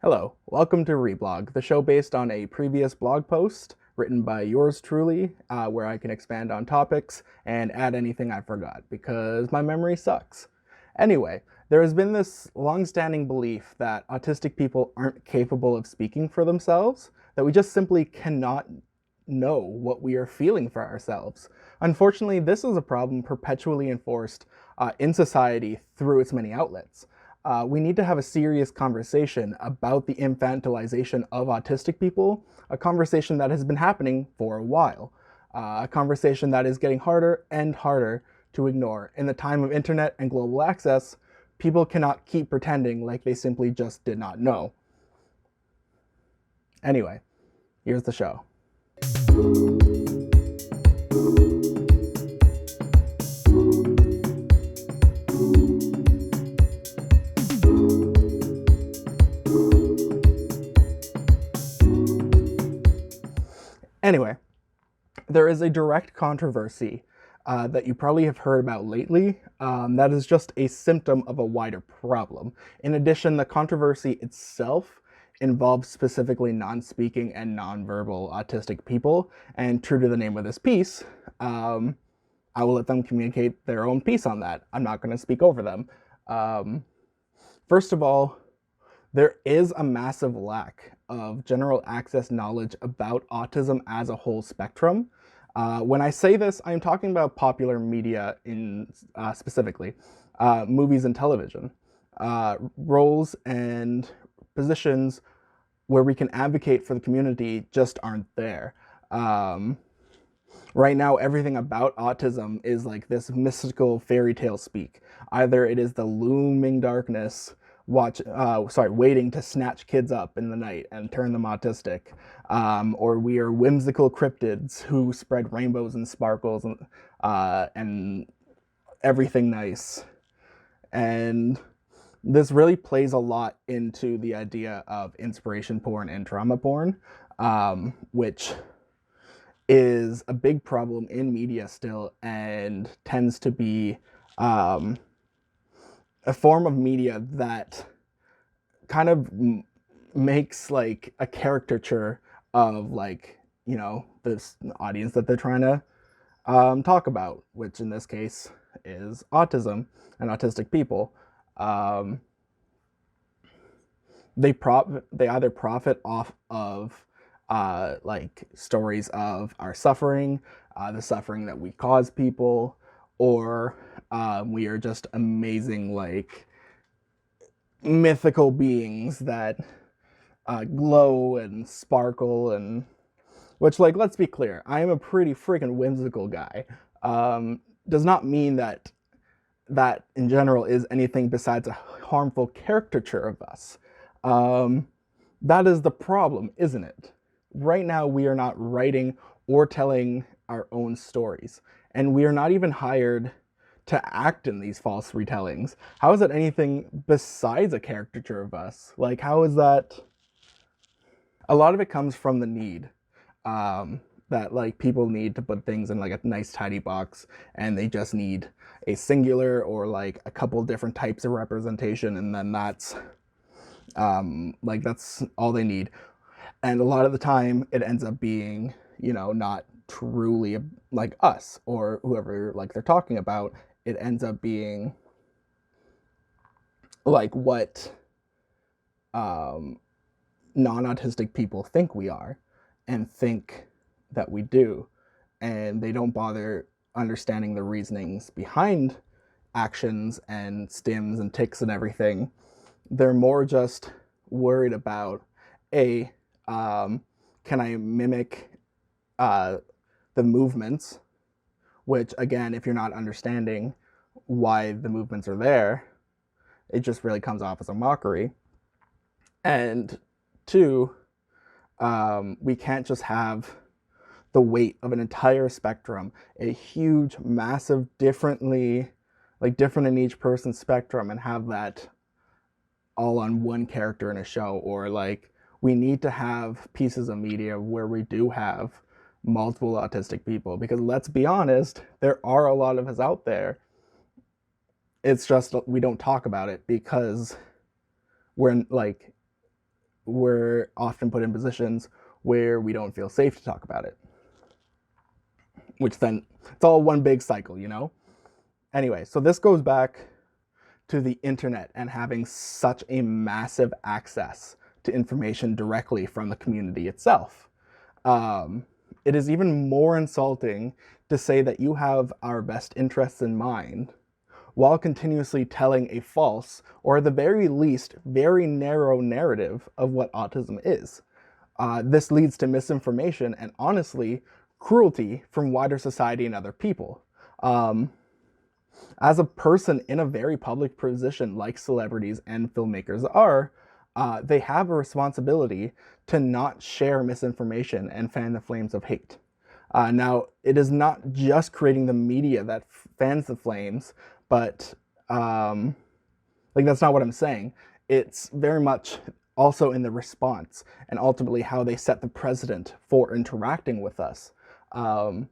Hello, welcome to Reblog, the show based on a previous blog post written by yours truly, where I can expand on topics and add anything I forgot, because my memory sucks. Anyway, there has been this long-standing belief that autistic people aren't capable of speaking for themselves, that we just simply cannot know what we are feeling for ourselves. Unfortunately, this is a problem perpetually enforced in society through its many outlets. We need to have a serious conversation about the infantilization of autistic people, a conversation that has been happening for a while, a conversation that is getting harder and harder to ignore. In the time of internet and global access, people cannot keep pretending like they simply just did not know. Anyway, here's the show. Anyway, there is a direct controversy that you probably have heard about lately that is just a symptom of a wider problem. In addition, the controversy itself involves specifically non-speaking and non-verbal autistic people, and true to the name of this piece, I will let them communicate their own piece on that. I'm not going to speak over them. First of all, there is a massive lack of general access knowledge about autism as a whole spectrum. When I say this, I'm talking about popular media in specifically movies and television, roles and positions where we can advocate for the community just aren't there. Right now, everything about autism is like this mystical fairy tale speak. Either it is the looming darkness waiting to snatch kids up in the night and turn them autistic, or we are whimsical cryptids who spread rainbows and sparkles and everything nice. And this really plays a lot into the idea of inspiration porn and trauma porn, which is a big problem in media still and tends to be a form of media that kind of makes like a caricature of like, you know, this audience that they're trying to talk about, which in this case is autism and autistic people. They either profit off of like stories of our suffering, the suffering that we cause people, or we are just amazing, like, mythical beings that glow and sparkle, and which, like, let's be clear, I am a pretty freaking whimsical guy. Does not mean that in general is anything besides a harmful caricature of us. That is the problem, isn't it? Right now, we are not writing or telling our own stories, and we are not even hired to act in these false retellings. How is that anything besides a caricature of us? Like, how is that? A lot of it comes from the need that like people need to put things in like a nice tidy box, and they just need a singular or like a couple different types of representation, and then that's that's all they need. And a lot of the time it ends up being, you know, not truly like us or whoever like they're talking about. It ends up being like what non-autistic people think we are and think that we do, and they don't bother understanding the reasonings behind actions and stims and tics and everything. They're more just worried about can I mimic the movements, which again, if you're not understanding why the movements are there, it just really comes off as a mockery. And two, we can't just have the weight of an entire spectrum, a huge, massive, different in each person's spectrum, and have that all on one character in a show. Or like, we need to have pieces of media where we do have multiple autistic people, because let's be honest, there are a lot of us out there. It's just we don't talk about it because we're like we're often put in positions where we don't feel safe to talk about it, which then it's all one big cycle, you know? Anyway, so this goes back to the internet and having such a massive access to information directly from the community itself. Um, it is even more insulting to say that you have our best interests in mind while continuously telling a false, or at the very least, very narrow narrative of what autism is. This leads to misinformation and, honestly, cruelty from wider society and other people. Um, as a person in a very public position, like celebrities and filmmakers are, they have a responsibility to not share misinformation and fan the flames of hate. Now, it is not just creating the media that fans the flames, but like that's not what I'm saying. It's very much also in the response and ultimately how they set the precedent for interacting with us. Um,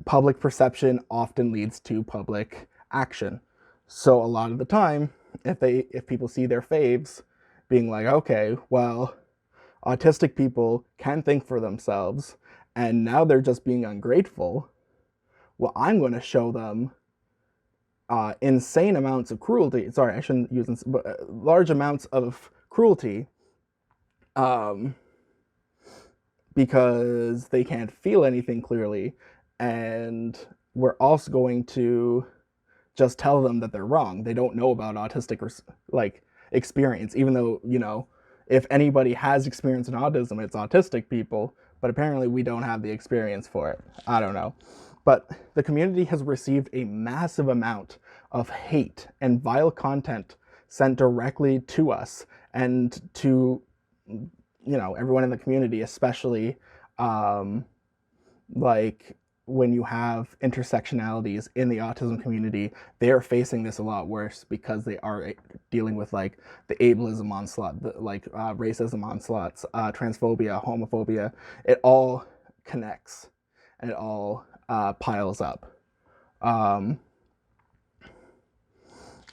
Public perception often leads to public action. So a lot of the time, if people see their faves being like, okay, well, autistic people can think for themselves, and now they're just being ungrateful, well, I'm going to show them insane amounts of cruelty. Sorry, I shouldn't use but large amounts of cruelty, um, because they can't feel anything clearly, and we're also going to just tell them that they're wrong. They don't know about autistic like experience, even though, you know, if anybody has experience in autism, it's autistic people, but apparently we don't have the experience for it. I don't know. But the community has received a massive amount of hate and vile content sent directly to us and to, you know, everyone in the community, especially like when you have intersectionalities in the autism community, they're facing this a lot worse because they are dealing with like the ableism onslaught, racism onslaughts, transphobia, homophobia. It all connects and it all piles up. Um,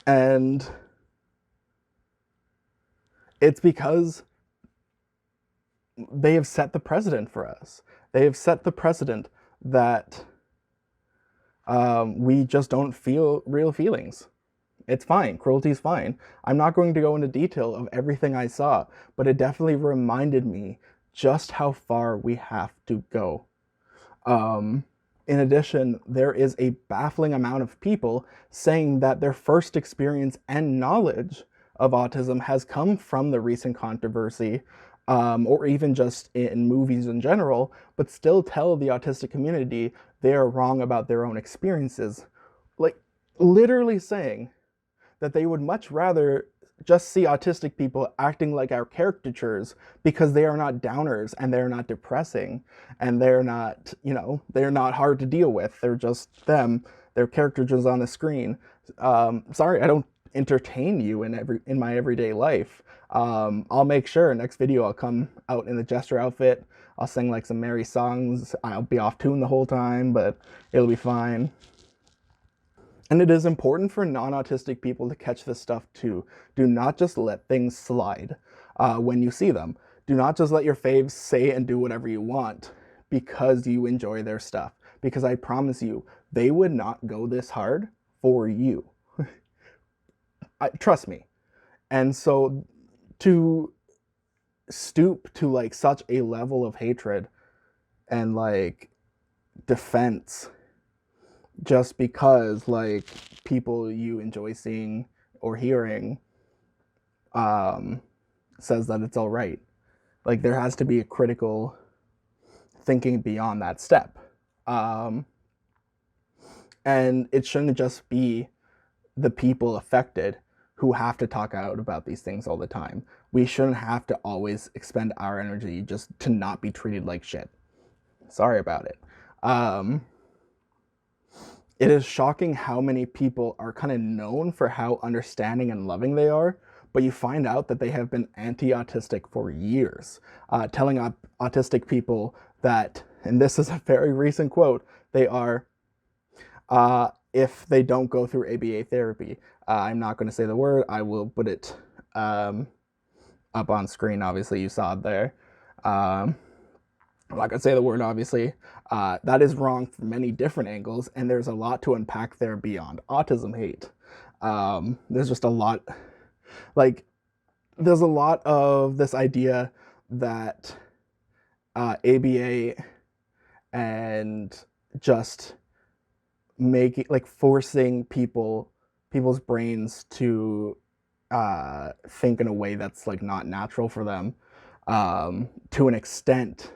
and it's because they have set the precedent for us. They have set the precedent that we just don't feel real feelings. It's fine. Cruelty is fine. I'm not going to go into detail of everything I saw, but it definitely reminded me just how far we have to go. In addition, there is a baffling amount of people saying that their first experience and knowledge of autism has come from the recent controversy, or even just in movies in general, but still tell the autistic community they are wrong about their own experiences. Like, literally saying that they would much rather just see autistic people acting like our caricatures because they are not downers and they're not depressing and they're not, you know, they're not hard to deal with. They're just them. They're caricatures on the screen. Sorry, I don't entertain you in my everyday life. I'll make sure next video I'll come out in the Jester outfit. I'll sing like some merry songs. I'll be off tune the whole time, but it'll be fine. And it is important for non-autistic people to catch this stuff too. Do not just let things slide when you see them. Do not just let your faves say and do whatever you want because you enjoy their stuff. Because I promise you, they would not go this hard for you. Trust me. And so to stoop to like such a level of hatred and like defense just because like people you enjoy seeing or hearing says that it's all right. Like there has to be a critical thinking beyond that step. And it shouldn't just be the people affected who have to talk out about these things all the time. We shouldn't have to always expend our energy just to not be treated like shit. Sorry about it. It is shocking how many people are kind of known for how understanding and loving they are, but you find out that they have been anti-autistic for years, telling autistic people that, and this is a very recent quote, they are, if they don't go through ABA therapy, I'm not going to say the word, I will put it up on screen. Obviously, you saw it there. Um, I'm not gonna say the word obviously. That is wrong from many different angles, and there's a lot to unpack there beyond autism hate. There's just a lot, like, there's a lot of this idea that ABA and just making, like, forcing people's brains to think in a way that's like not natural for them, to an extent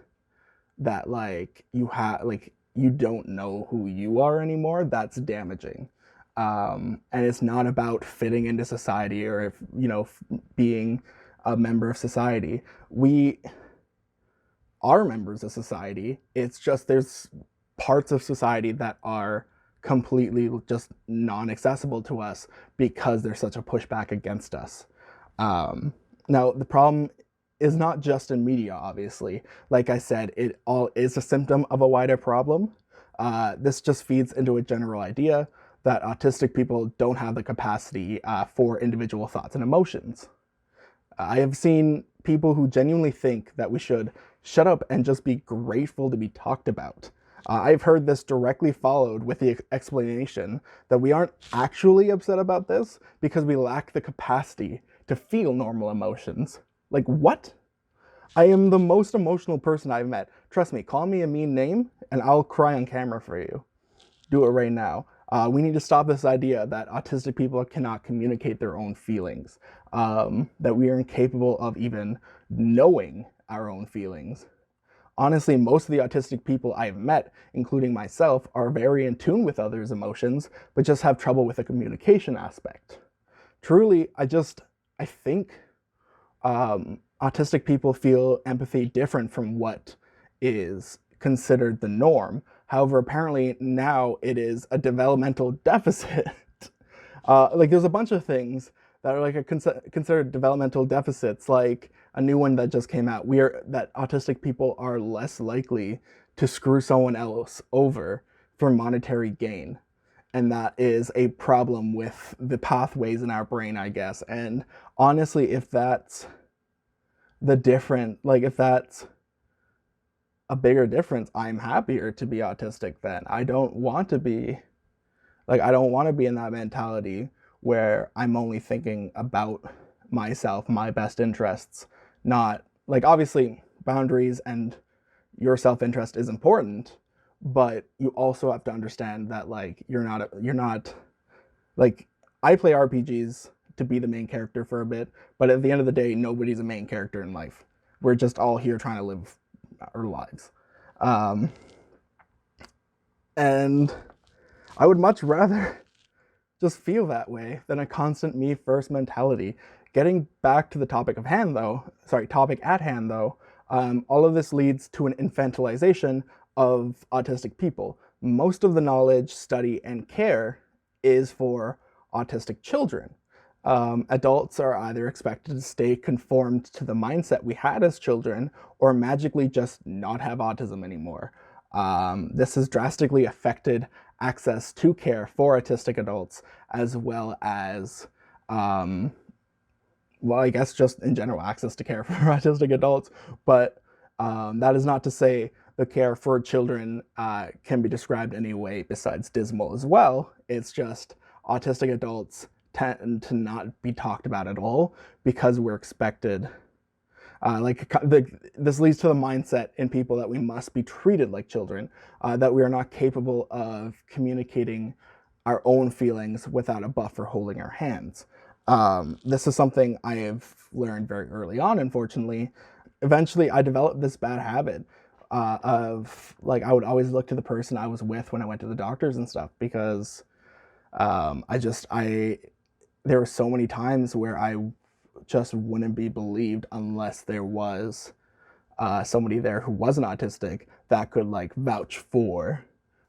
that like you don't know who you are anymore. That's damaging. And it's not about fitting into society or if being a member of society. We are members of society. It's just there's parts of society that are completely just non-accessible to us because there's such a pushback against us. Now the problem is not just in media, obviously. Like I said, it all is a symptom of a wider problem. This just feeds into a general idea that autistic people don't have the capacity for individual thoughts and emotions. I have seen people who genuinely think that we should shut up and just be grateful to be talked about. I've heard this directly followed with the explanation that we aren't actually upset about this because we lack the capacity to feel normal emotions. Like, what? I am the most emotional person I've met. Trust me, call me a mean name and I'll cry on camera for you. Do it right now. We need to stop this idea that autistic people cannot communicate their own feelings, that we are incapable of even knowing our own feelings. Honestly, most of the autistic people I've met, including myself, are very in tune with others' emotions, but just have trouble with the communication aspect. Truly, I think autistic people feel empathy different from what is considered the norm. However, apparently now it is a developmental deficit. Like, there's a bunch of things that are like considered developmental deficits, like a new one that just came out, that autistic people are less likely to screw someone else over for monetary gain. And that is a problem with the pathways in our brain, I guess. And honestly, if that's if that's a bigger difference, I'm happier to be autistic then. I don't want to be in that mentality where I'm only thinking about myself, my best interests, not like, obviously boundaries and your self-interest is important, but you also have to understand that like you're not like, I play RPGs to be the main character for a bit, but at the end of the day, nobody's a main character in life. We're just all here trying to live our lives. And I would much rather just feel that way than a constant me first mentality. Getting back to the topic at hand though, all of this leads to an infantilization of autistic people. Most of the knowledge, study, and care is for autistic children. Adults are either expected to stay conformed to the mindset we had as children or magically just not have autism anymore. This has drastically affected access to care for autistic adults, as well as, well, I guess just in general, access to care for autistic adults. But that is not to say the care for children can be described any way besides dismal as well. It's just autistic adults tend to not be talked about at all because we're expected. This leads to the mindset in people that we must be treated like children, that we are not capable of communicating our own feelings without a buffer holding our hands. This is something I have learned very early on, unfortunately. Eventually, I developed this bad habit of, like, I would always look to the person I was with when I went to the doctors and stuff, because there were so many times where I just wouldn't be believed unless there was somebody there who wasn't autistic that could like vouch for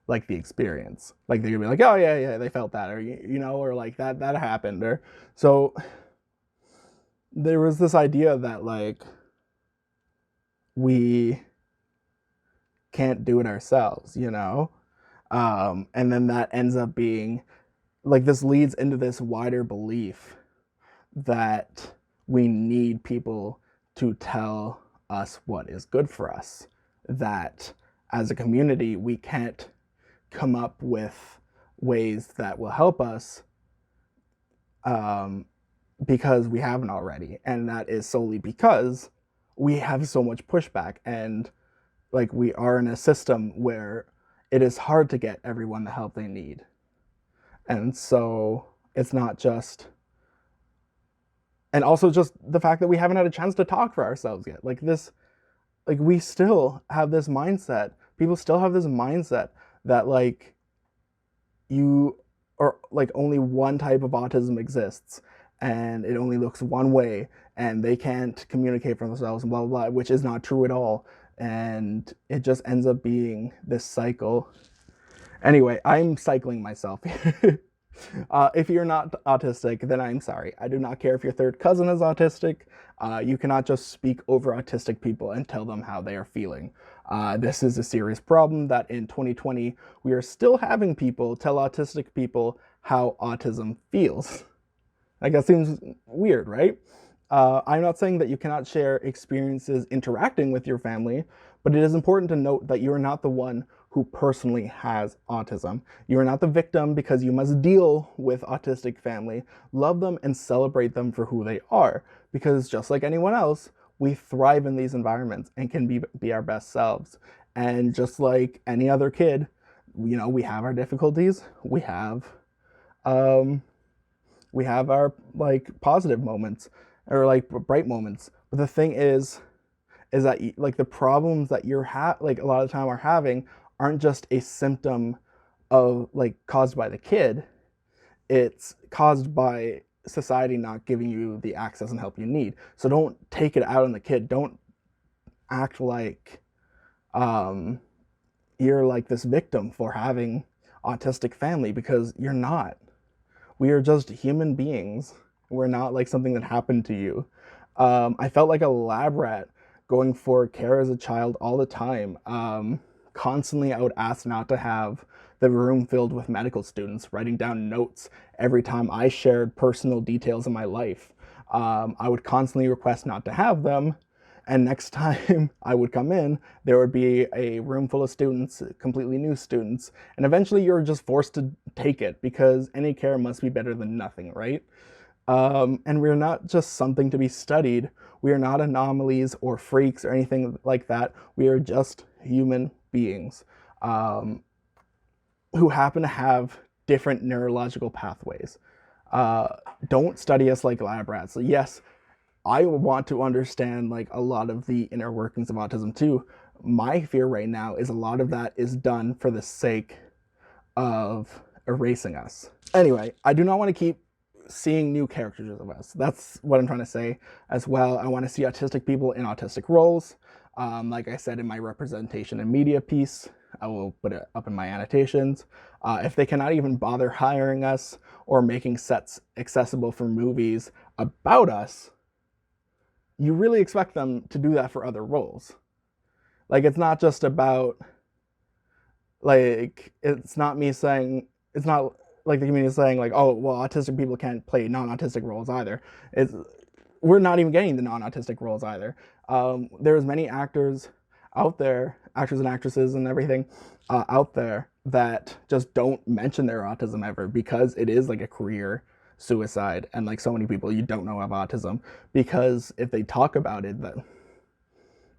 like the experience. Like they could be like, oh yeah, they felt that, or or like that happened, or so. There was this idea that like we can't do it ourselves, and then that ends up being like, this leads into this wider belief that we need people to tell us what is good for us. That as a community, we can't come up with ways that will help us because we haven't already. And that is solely because we have so much pushback, and like we are in a system where it is hard to get everyone the help they need. And so it's not just, and also just the fact that we haven't had a chance to talk for ourselves yet. Like this, like we still have this mindset. People still have this mindset that like you or like only one type of autism exists and it only looks one way and they can't communicate for themselves and blah blah blah, which is not true at all. And it just ends up being this cycle. Anyway, I'm cycling myself. If you're not autistic, then I'm sorry. I do not care if your third cousin is autistic. You cannot just speak over autistic people and tell them how they are feeling. This is a serious problem that in 2020, we are still having people tell autistic people how autism feels. Like that seems weird, right? I'm not saying that you cannot share experiences interacting with your family, but it is important to note that you are not the one who personally has autism. You are not the victim because you must deal with autistic family. Love them and celebrate them for who they are, because just like anyone else, we thrive in these environments and can be our best selves. And just like any other kid, you know, we have our difficulties. We have our like positive moments or like bright moments. But the thing is that like the problems that you're like a lot of the time are having aren't just a symptom of like caused by the kid. It's caused by society not giving you the access and help you need. So don't take it out on the kid. Don't act like you're like this victim for having autistic family, because you're not. We are just human beings. We're not like something that happened to you. I felt like a lab rat going for care as a child all the time. Constantly, I would ask not to have the room filled with medical students writing down notes every time I shared personal details of my life. I would constantly request not to have them. And next time I would come in, there would be a room full of students, completely new students. And eventually you're just forced to take it because any care must be better than nothing, right? And we're not just something to be studied. We are not anomalies or freaks or anything like that. We are just human beings who happen to have different neurological pathways. Don't study us like lab rats. So yes, I want to understand like a lot of the inner workings of autism too. My fear right now is a lot of that is done for the sake of erasing us. Anyway, I do not want to keep seeing new characters of us. That's what I'm trying to say as well. I want to see autistic people in autistic roles. Like I said in my representation and media piece, I will put it up in my annotations. If they cannot even bother hiring us or making sets accessible for movies about us, you really expect them to do that for other roles. Like, it's not just about, like, it's not me saying, it's not like the community saying like, oh, well, autistic people can't play non-autistic roles either. We're not even getting the non-autistic roles either. There's many actors out there, actors and actresses and everything out there that just don't mention their autism ever, because it is like a career suicide. And like so many people you don't know have autism, because if they talk about it, then,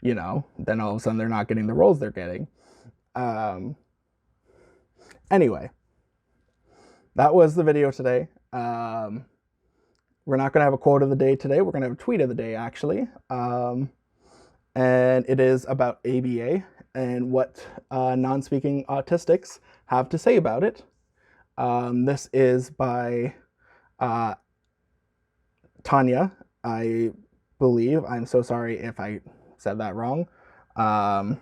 you know, then all of a sudden they're not getting the roles they're getting. Anyway, that was the video today. We're not going to have a quote of the day today. We're going to have a tweet of the day, actually. And it is about ABA and what non-speaking autistics have to say about it. This is by Tanya, I believe. I'm so sorry if I said that wrong. Or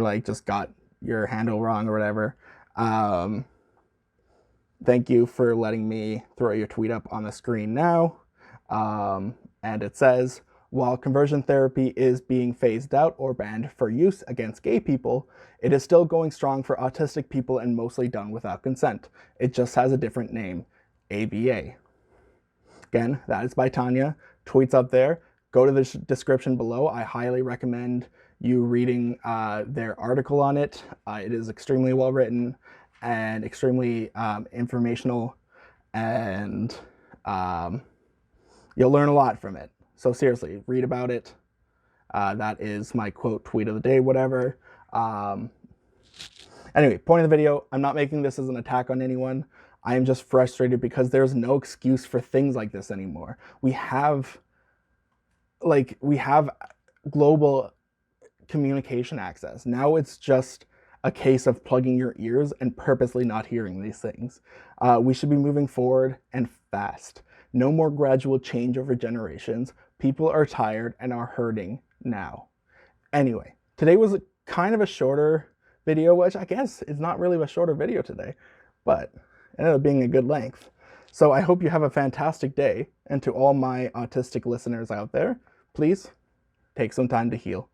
like just got your handle wrong or whatever. Thank you for letting me throw your tweet up on the screen now. And it says, while conversion therapy is being phased out or banned for use against gay people, it is still going strong for autistic people and mostly done without consent. It just has a different name, ABA. Again, that is by Tanya. Tweets up there. Go to the description below. I highly recommend you reading their article on it. It is extremely well written and extremely informational, and you'll learn a lot from it. So seriously, read about it. That is my quote, tweet of the day, whatever. Anyway, point of the video, I'm not making this as an attack on anyone. I am just frustrated because there's no excuse for things like this anymore. We have global communication access. Now it's just a case of plugging your ears and purposely not hearing these things. We should be moving forward and fast. No more gradual change over generations. People are tired and are hurting now. Anyway, today was kind of a shorter video, which I guess is not really a shorter video today, but it ended up being a good length. So I hope you have a fantastic day, and to all my autistic listeners out there, please take some time to heal.